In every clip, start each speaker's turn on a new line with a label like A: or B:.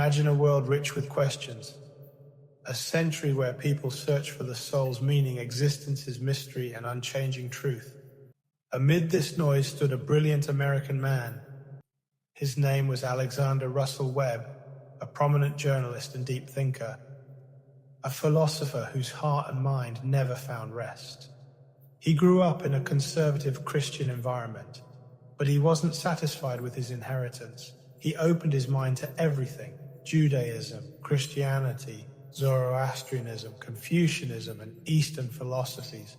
A: Imagine a world rich with questions. A century where people search for the soul's meaning, existence's mystery, and unchanging truth. Amid this noise stood a brilliant American man. His name was Alexander Russell Webb, a prominent journalist and deep thinker, a philosopher whose heart and mind never found rest. He grew up in a conservative Christian environment, but he wasn't satisfied with his inheritance. He opened his mind to everything: Judaism, Christianity, Zoroastrianism, Confucianism, and Eastern philosophies.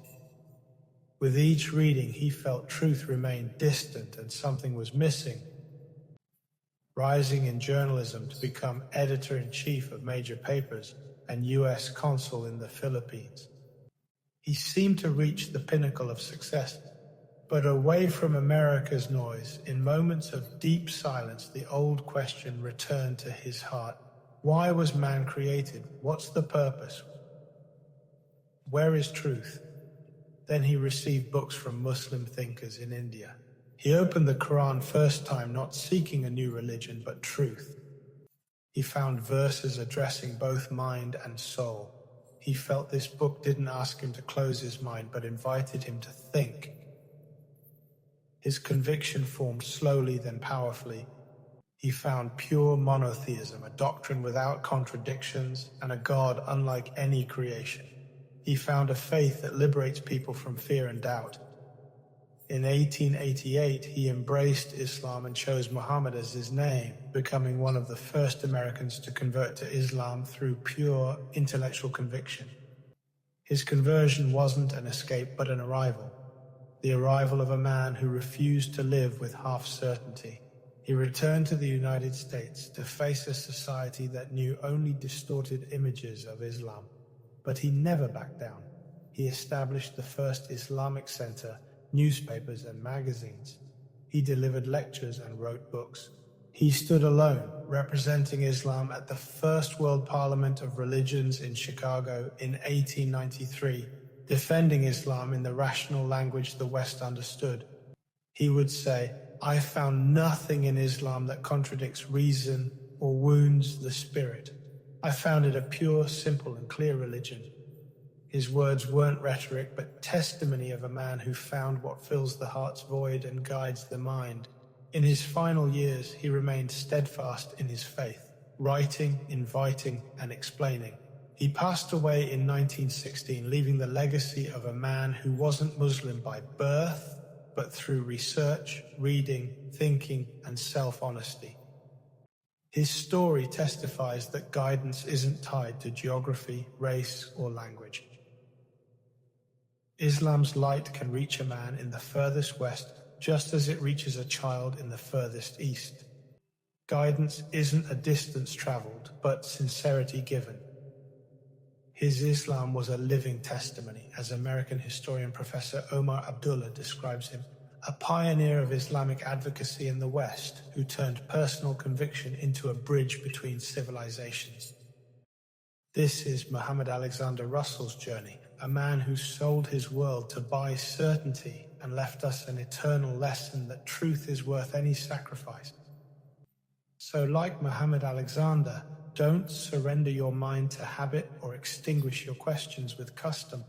A: With each reading, he felt truth remained distant and something was missing. Rising in journalism to become editor-in-chief of major papers and U.S. consul in the Philippines, he seemed to reach the pinnacle of success. But away from America's noise, in moments of deep silence, the old question returned to his heart. Why was man created? What's the purpose? Where is truth? Then he received books from Muslim thinkers in India. He opened the Quran first time, not seeking a new religion, but truth. He found verses addressing both mind and soul. He felt this book didn't ask him to close his mind, but invited him to think. His conviction formed slowly, then powerfully. He found pure monotheism, a doctrine without contradictions, and a God unlike any creation. He found a faith that liberates people from fear and doubt. In 1888, he embraced Islam and chose Muhammad as his name, becoming one of the first Americans to convert to Islam through pure intellectual conviction. His conversion wasn't an escape, but an arrival. The arrival of a man who refused to live with half certainty. He returned to the United States to face a society that knew only distorted images of Islam. But he never backed down. He established the first Islamic center, newspapers and magazines. He delivered lectures and wrote books. He stood alone, representing Islam at the First World Parliament of Religions in Chicago in 1893, defending Islam in the rational language the West understood. He would say, "I found nothing in Islam that contradicts reason or wounds the spirit. I found it a pure, simple, and clear religion." His words weren't rhetoric, but testimony of a man who found what fills the heart's void and guides the mind. In his final years, he remained steadfast in his faith, writing, inviting, and explaining. He passed away in 1916, leaving the legacy of a man who wasn't Muslim by birth, but through research, reading, thinking, and self-honesty. His story testifies that guidance isn't tied to geography, race, or language. Islam's light can reach a man in the furthest west just as it reaches a child in the furthest east. Guidance isn't a distance traveled, but sincerity given. His Islam was a living testimony, as American historian Professor Omar Abdullah describes him, a pioneer of Islamic advocacy in the West who turned personal conviction into a bridge between civilizations. This is Muhammad Alexander Russell's journey, a man who sold his world to buy certainty and left us an eternal lesson that truth is worth any sacrifice. So like Muhammad Alexander, don't surrender your mind to habit or extinguish your questions with custom.